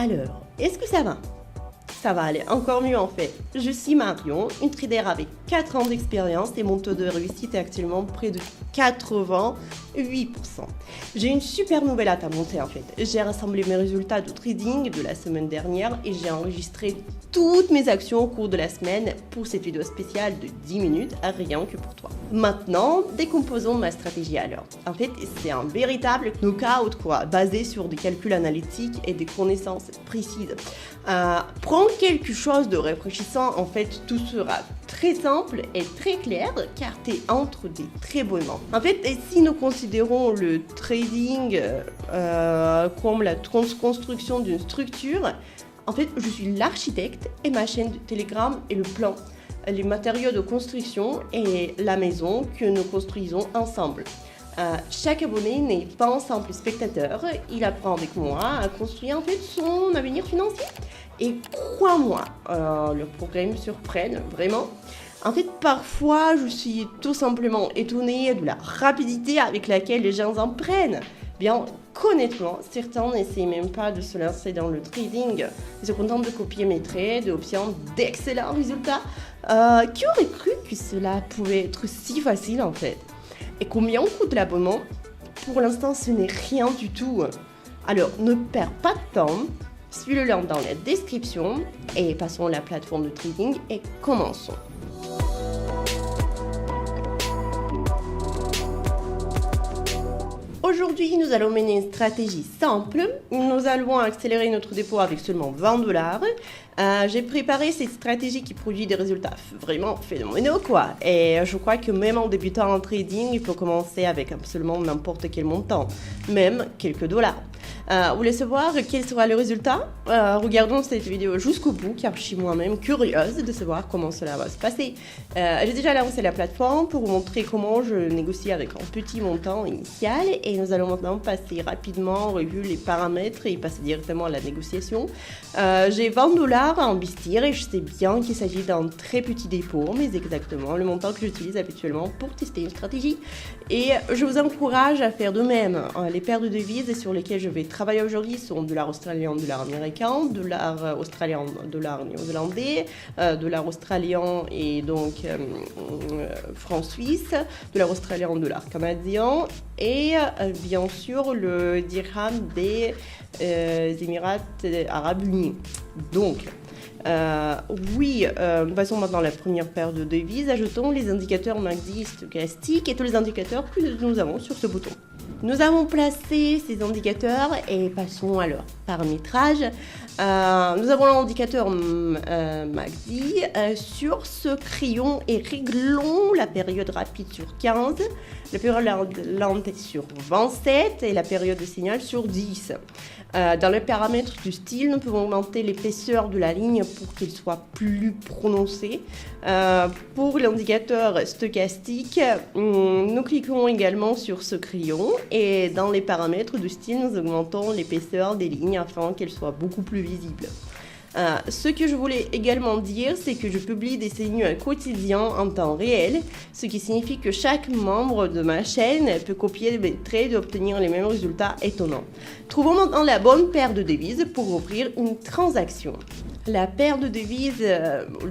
Alors, est-ce que ça va? Ça va aller encore mieux en fait. Je suis Marion, une trader avec 4 ans d'expérience et mon taux de réussite est actuellement près de 88%. J'ai une super nouvelle à t'annoncer en fait. J'ai rassemblé mes résultats de trading de la semaine dernière et j'ai enregistré toutes mes actions au cours de la semaine pour cette vidéo spéciale de 10 minutes, rien que pour toi. Maintenant, décomposons ma stratégie alors. En fait, c'est un véritable knockout quoi, basé sur des calculs analytiques et des connaissances précises. Prends quelque chose de rafraîchissant, en fait, tout sera très simple et très clair car tu es entre des très bons mains. En fait, si nous considérons le trading comme la construction d'une structure, en fait, je suis l'architecte et ma chaîne de Telegram est le plan, les matériaux de construction et la maison que nous construisons ensemble. Chaque abonné n'est pas un simple spectateur, il apprend avec moi à construire en fait son avenir financier. Et crois-moi, le progrès me surprenne vraiment. En fait, parfois, je suis tout simplement étonnée de la rapidité avec laquelle les gens en prennent. Bien, honnêtement, certains n'essayent même pas de se lancer dans le trading. Ils se contentent de copier mes trades, d'obtenir d'excellents résultats. Qui aurait cru que cela pouvait être si facile en fait? Et combien coûte l'abonnement? Pour l'instant, ce n'est rien du tout. Alors, ne perds pas de temps. Suis le lien dans la description et passons à la plateforme de trading et commençons. Aujourd'hui, nous allons mener une stratégie simple. Nous allons accélérer notre dépôt avec seulement $20. J'ai préparé cette stratégie qui produit des résultats vraiment phénoménaux quoi. Et je crois que même en débutant en trading, il faut commencer avec absolument n'importe quel montant, même quelques dollars. Vous voulez savoir quel sera le résultat? Regardons cette vidéo jusqu'au bout car je suis moi-même curieuse de savoir comment cela va se passer. J'ai déjà lancé la plateforme pour vous montrer comment je négocie avec un petit montant initial et nous allons maintenant passer rapidement en revue les paramètres et passer directement à la négociation. J'ai $20 à investir et je sais bien qu'il s'agit d'un très petit dépôt, mais exactement le montant que j'utilise habituellement pour tester une stratégie. Et je vous encourage à faire de même. Les paires de devises sur lesquelles je vais travailler aujourd'hui sont dollar australien, dollar américain, dollar australien, dollar néo-zélandais, dollar australien et donc franc suisse, dollar australien, dollar canadien et bien sûr le dirham des Émirats arabes unis. Donc, passons maintenant à la première paire de devises. Ajoutons les indicateurs MACD stochastiques et tous les indicateurs que nous avons sur ce bouton. Nous avons placé ces indicateurs et passons à leur paramétrage. Nous avons l'indicateur MACD sur ce crayon et réglons la période rapide sur 15, la période lente sur 27 et la période de signal sur 10. Dans les paramètres du style, nous pouvons augmenter l'épaisseur de la ligne pour qu'il soit plus prononcé. Pour l'indicateur stochastique, nous cliquons également sur ce crayon et dans les paramètres du style, nous augmentons l'épaisseur des lignes afin qu'elles soient beaucoup plus visibles. Ce que je voulais également dire, c'est que je publie des signaux quotidiens en temps réel, ce qui signifie que chaque membre de ma chaîne peut copier mes trades et obtenir les mêmes résultats étonnants. Trouvons maintenant la bonne paire de devises pour ouvrir une transaction. La paire de devises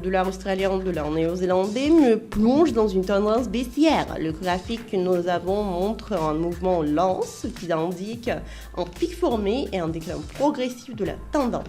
dollar australien, dollar néo-zélandais me plonge dans une tendance baissière. Le graphique que nous avons montre un mouvement lent, ce qui indique un pic formé et un déclin progressif de la tendance.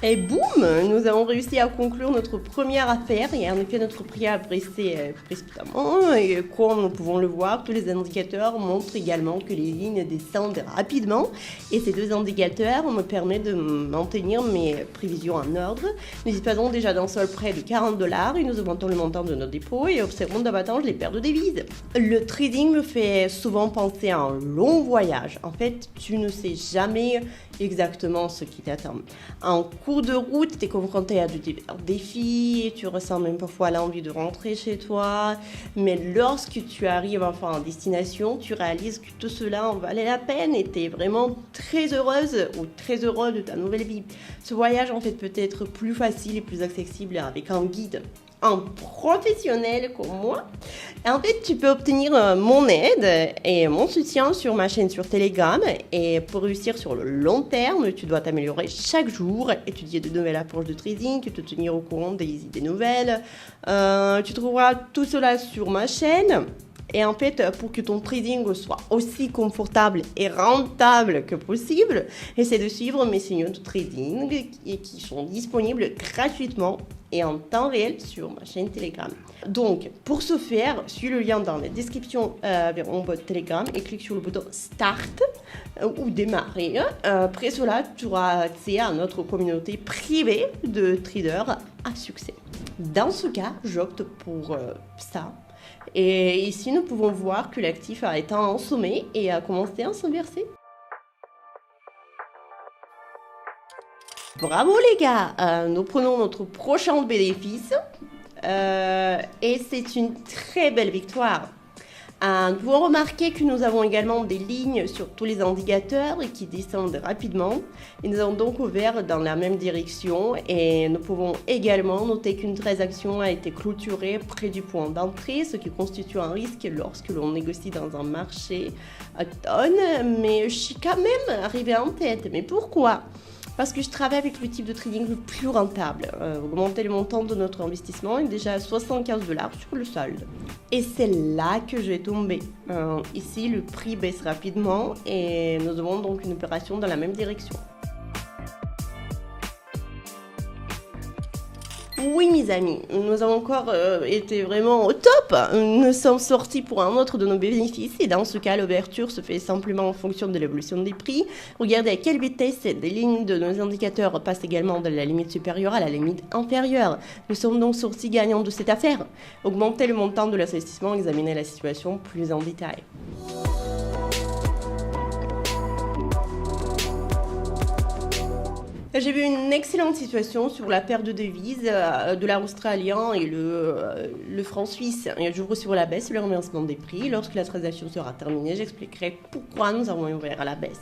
Et boum, nous avons réussi à conclure notre première affaire et en effet notre prix a baissé précipitamment et comme nous pouvons le voir, tous les indicateurs montrent également que les lignes descendent rapidement et ces deux indicateurs me permettent de maintenir mes prévisions en ordre. Nous disposons déjà d'un seul prêt de $40 et nous augmentons le montant de nos dépôts et observons davantage les paires de devises. Le trading me fait souvent penser à un long voyage. En fait, tu ne sais jamais exactement ce qui t'attend. En cours de route, tu es confronté à des défis, tu ressens même parfois l'envie de rentrer chez toi, mais lorsque tu arrives enfin à destination, tu réalises que tout cela en valait la peine et tu es vraiment très heureuse ou très heureux de ta nouvelle vie. Ce voyage en fait peut être plus facile et plus accessible avec un guide. un professionnel comme moi. En fait, tu peux obtenir mon aide et mon soutien sur ma chaîne sur Telegram. Et pour réussir sur le long terme, tu dois t'améliorer chaque jour, étudier de nouvelles approches de trading, te tenir au courant des idées nouvelles. Tu trouveras tout cela sur ma chaîne. Et en fait, pour que ton trading soit aussi confortable et rentable que possible, essaie de suivre mes signaux de trading qui sont disponibles gratuitement et en temps réel sur ma chaîne Telegram. Donc, pour ce faire, suis le lien dans la description vers mon bot Telegram et clique sur le bouton Start ou Démarrer. Après cela, tu auras accès à notre communauté privée de traders à succès. Dans ce cas, j'opte pour ça. Et ici, nous pouvons voir que l'actif a été en sommet et a commencé à s'inverser. Bravo les gars, nous prenons notre prochain bénéfice et c'est une très belle victoire. Nous pouvons remarquer que nous avons également des lignes sur tous les indicateurs qui descendent rapidement et nous avons donc ouvert dans la même direction et nous pouvons également noter qu'une transaction a été clôturée près du point d'entrée, ce qui constitue un risque lorsque l'on négocie dans un marché à tonnes, mais je suis quand même arrivée en tête. Mais pourquoi ? Parce que je travaille avec le type de trading le plus rentable. Augmenter le montant de notre investissement est déjà à 75$ sur le solde. Et c'est là que j'ai tombé. Ici, le prix baisse rapidement et nous avons donc une opération dans la même direction. Oui, mes amis, nous avons encore été vraiment au top. Nous sommes sortis pour un autre de nos bénéfices et dans ce cas, l'ouverture se fait simplement en fonction de l'évolution des prix. Regardez à quelle vitesse des lignes de nos indicateurs passent également de la limite supérieure à la limite inférieure. Nous sommes donc sortis gagnants de cette affaire. Augmenter le montant de l'investissement, examiner la situation plus en détail. J'ai vu une excellente situation sur la paire de devises de l'art australien et le franc suisse. Et j'ouvre sur la baisse le remerciement des prix. Lorsque la transaction sera terminée, j'expliquerai pourquoi nous avons ouvert à la baisse.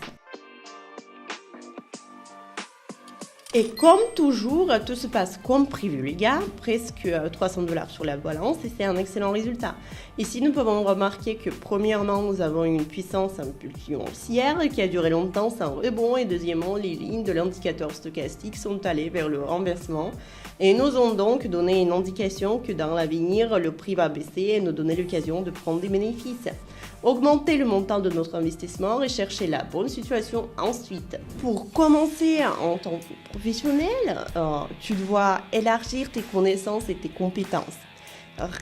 Et comme toujours, tout se passe comme prévu les gars, presque 300$ sur la balance et c'est un excellent résultat. Ici, nous pouvons remarquer que premièrement, nous avons une puissance impulsion haussière qui a duré longtemps sans rebond et deuxièmement, les lignes de l'indicateur stochastique sont allées vers le renversement et nous ont donc donné une indication que dans l'avenir, le prix va baisser et nous donner l'occasion de prendre des bénéfices. Augmenter le montant de notre investissement et chercher la bonne situation ensuite. Pour commencer en tant que professionnel, tu dois élargir tes connaissances et tes compétences.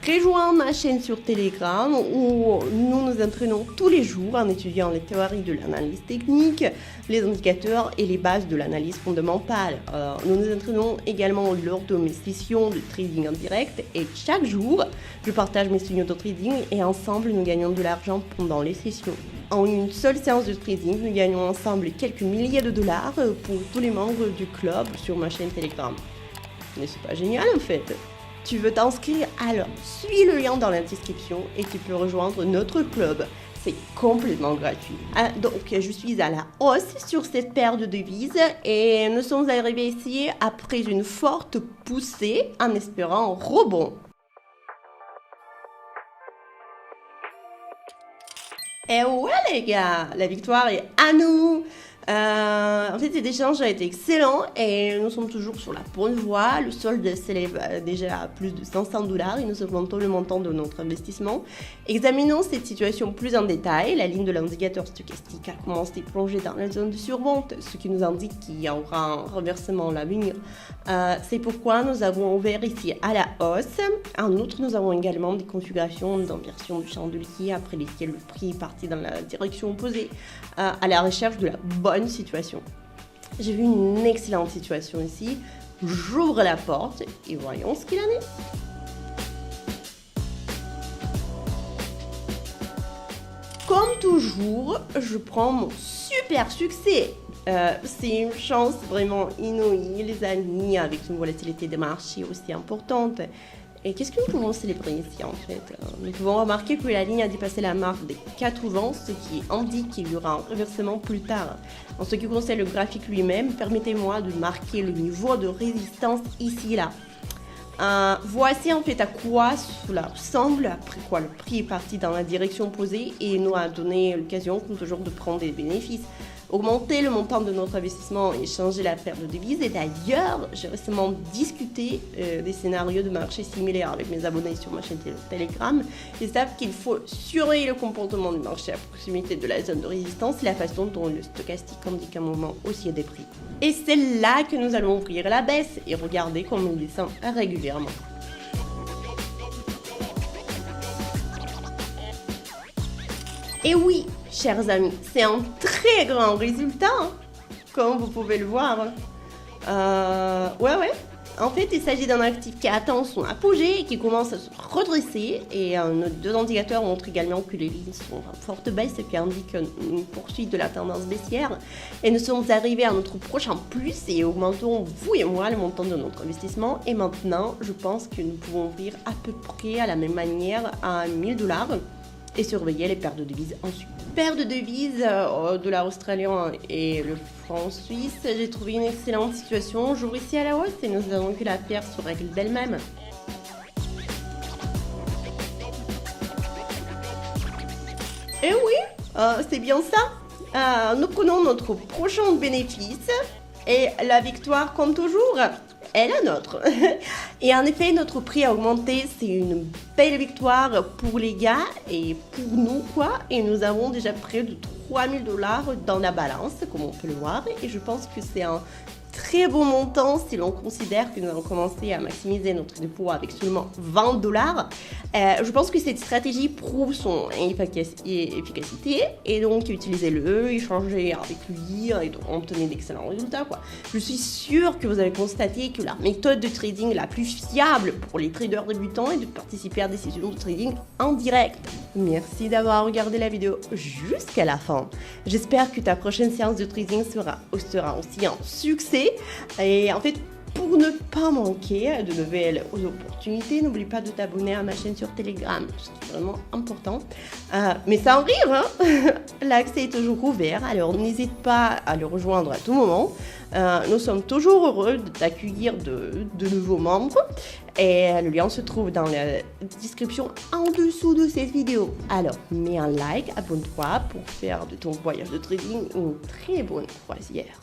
Rejoins ma chaîne sur Telegram où nous nous entraînons tous les jours en étudiant les théories de l'analyse technique, les indicateurs et les bases de l'analyse fondamentale. Nous nous entraînons également lors de mes sessions de trading en direct et chaque jour, je partage mes signaux de trading et ensemble, nous gagnons de l'argent pendant les sessions. En une seule séance de trading, nous gagnons ensemble quelques milliers de dollars pour tous les membres du club sur ma chaîne Telegram. Mais c'est pas génial en fait. Tu veux t'inscrire? Alors, suis le lien dans la description et tu peux rejoindre notre club. C'est complètement gratuit. Donc, je suis à la hausse sur cette paire de devises et nous sommes arrivés ici après une forte poussée en espérant un rebond. Et ouais les gars, la victoire est à nous. En fait, cet échange a été excellent et nous sommes toujours sur la bonne voie. Le solde s'élève déjà à plus de 500$ et nous augmentons le montant de notre investissement. Examinons cette situation plus en détail. La ligne de l'indicateur stochastique a commencé à plonger dans la zone de survente, ce qui nous indique qu'il y aura un renversement à l'avenir. C'est pourquoi nous avons ouvert ici à la hausse. En outre, nous avons également des configurations d'inversion du chandelier après lesquelles le prix est parti dans la direction opposée à la recherche de la bonne situation. J'ai vu une excellente situation ici. J'ouvre la porte et voyons ce qu'il en est. Comme toujours, je prends mon super succès. C'est une chance vraiment inouïe, les amis, avec une volatilité des marchés aussi importante. Et qu'est-ce que nous pouvons célébrer ici en fait? Nous pouvons remarquer que la ligne a dépassé la marque des 80, ce qui indique qu'il y aura un reversement plus tard. En ce qui concerne le graphique lui-même, permettez-moi de marquer le niveau de résistance ici là. Voici en fait à quoi cela ressemble, après quoi le prix est parti dans la direction opposée et nous a donné l'occasion, comme toujours, de prendre des bénéfices, augmenter le montant de notre investissement et changer la paire de devises. Et d'ailleurs, j'ai récemment discuté des scénarios de marché similaires avec mes abonnés sur ma chaîne Telegram. Ils savent qu'il faut surveiller le comportement du marché à proximité de la zone de résistance, la façon dont le stochastique indique un moment haussier des prix. Et c'est là que nous allons ouvrir la baisse et regarder comment il descend régulièrement. Et oui, chers amis, c'est un très grand résultat, hein, comme vous pouvez le voir. Ouais. En fait, il s'agit d'un actif qui atteint son apogée et qui commence à se redresser. Et nos deux indicateurs montrent également que les lignes sont en forte baisse, ce qui indique une poursuite de la tendance baissière. Et nous sommes arrivés à notre prochain plus et augmentons, vous et moi, le montant de notre investissement. Et maintenant, je pense que nous pouvons ouvrir à peu près à la même manière à 1000 $ et surveiller les paires de devises ensuite. Paire de devises, dollar australien et le franc suisse, j'ai trouvé une excellente situation. Jour ici à la hausse et nous avons que la paire se règle d'elle-même. Et oui, c'est bien ça. Nous prenons notre prochain bénéfice et la victoire, comme toujours, est la nôtre. Et en effet, notre prix a augmenté. C'est une belle victoire pour les gars et pour nous, quoi. Et nous avons déjà près de 3000 $ dans la balance, comme on peut le voir. Et je pense que c'est un très bon montant si l'on considère que nous avons commencé à maximiser notre dépôt avec seulement 20 $. Je pense que cette stratégie prouve son efficacité et donc utilisez-le, échangez avec lui et donc obtenez d'excellents résultats, quoi. Je suis sûre que vous avez constaté que la méthode de trading la plus fiable pour les traders débutants est de participer à des sessions de trading en direct. Merci d'avoir regardé la vidéo jusqu'à la fin. J'espère que ta prochaine séance de trading sera aussi un succès. Et en fait, pour ne pas manquer de nouvelles opportunités, n'oublie pas de t'abonner à ma chaîne sur Telegram, c'est vraiment important. Mais sans rire, hein, l'accès est toujours ouvert, alors n'hésite pas à le rejoindre à tout moment. Nous sommes toujours heureux de t'accueillir de nouveaux membres et le lien se trouve dans la description en dessous de cette vidéo. Alors, mets un like, abonne-toi pour faire de ton voyage de trading une très bonne croisière.